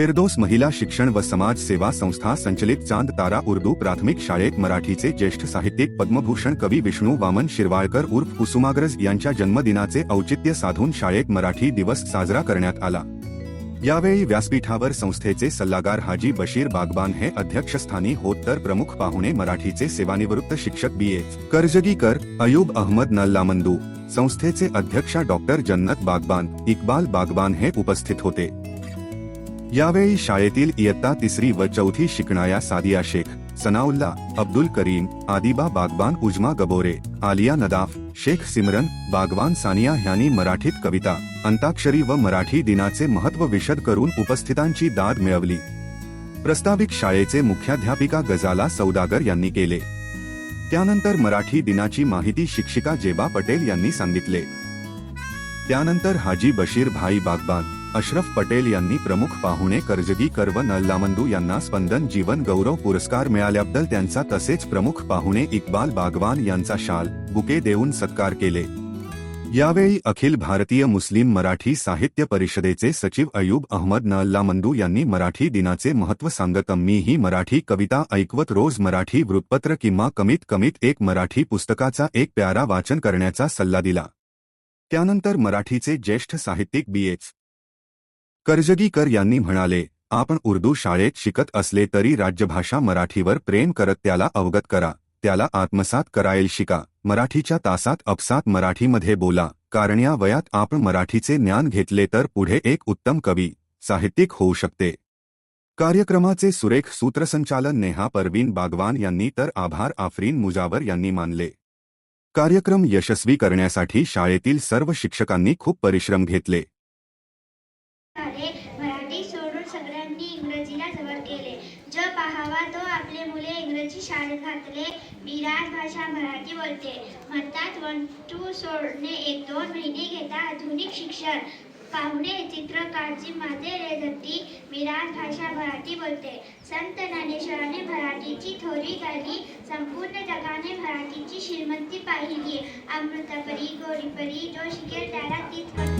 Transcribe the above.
फिरदौस महिला शिक्षण व समाज सेवा संस्था संचलित चांद तारा उर्दू प्राथमिक शाळेत मराठीचे ज्येष्ठ साहित्यिक पद्मभूषण कवी विष्णू वामन शिरवाळकर उर्फ कुसुमाग्रज यांच्या जन्मदिनाचे औचित्य साधून शाळेत मराठी दिवस साजरा करण्यात आला। यावेळी व्यासपीठावर संस्थेचे सल्लागार हाजी बशीर बागबान हे अध्यक्षस्थानी होत, तर प्रमुख पाहुणे मराठीचे सेवानिवृत्त शिक्षक बी.ए. करजगीकर, अयूब अहमद नल्लामंदू, संस्थेचे अध्यक्षा डॉक्टर जन्नत बागबान, इक्बाल बागबान हे उपस्थित होते। यावेळी शाळेतील इयत्ता 3री व 4थी शिकणाऱ्या सादिया शेख, सनाउल्ला, अब्दुल करीम, आदिबा बागबान, उजमा गबोरे, आलिया नदाफ, शेख सिमरन बागवान सानिया यांनी मराठीत कविता, अंताक्षरी व मराठी दिनाचे महत्त्व विशद करून उपस्थितांची दाद मिळवली। प्रास्ताविक शाळेचे मुख्याध्यापिका गजाला सौदागर यांनी केले। त्यानंतर मराठी दिनाची माहिती शिक्षिका जेबा पटेल यांनी सांगितले। त्यानंतर हाजी बशीर भाई बागबान, अशरफ पटेल यांनी प्रमुख पाहुणे करजगीकर व नल्लामंदू यांना स्पंदन जीवन गौरव पुरस्कार मिळाल्याबद्दल त्यांचा, तसेच प्रमुख पाहुणे इक्बाल बागवान यांचा शाल, बुके देऊन सत्कार केले। यावेळी अखिल भारतीय मुस्लिम मराठी साहित्य परिषदेचे सचिव अयूब अहमद नल्लामंदू यांनी मराठी दिनाचे महत्त्व सांगत, मी ही मराठी कविता ऐकवत रोज मराठी वृत्तपत्र किंवा कमीत कमीत एक मराठी पुस्तकाचा एक प्यारा वाचन करण्याचा सल्ला दिला। त्यानंतर मराठीचे ज्येष्ठ साहित्यिक बी.ए. करजगीकर यांनी म्हणाले, आपण उर्दू शाळेत शिकत असले तरी राज्यभाषा मराठीवर प्रेम करत त्याला अवगत करा, त्याला आत्मसात करायला शिका। मराठीच्या तासात अपसात मराठीमध्ये बोला, कारण या वयात आपण मराठीचे ज्ञान घेतले तर पुढे एक उत्तम कवी, साहित्यिक होऊ शकते। कार्यक्रमाचे सुरेख सूत्रसंचालन नेहा परवीन बागवान यांनी तर आभार आफरीन मुजावर यांनी मानले। कार्यक्रम यशस्वी करण्यासाठी शाळेतील सर्व शिक्षकांनी खूप परिश्रम घेतले। मराठी सोडून सगळ्यांनी इंग्रजीला जवळ केले। जो पाहावा तो आपले मुले इंग्रजी शाळेत घातले। मी राजभाषा मराठी बोलते म्हणतात, 1 2 सोडणे 1-2 महिने घेता आधुनिक शिक्षण। पाहुणे चित्रकारची माझे रे धरती, मी राजभाषा मराठी बोलते। संत ज्ञानेश्वराने मराठीची थोरी गायली, संपूर्ण जगाने मराठीची श्रीमंती पाहिली। अमृतपरी गोडीपरी जो शिकेल त्याला तीच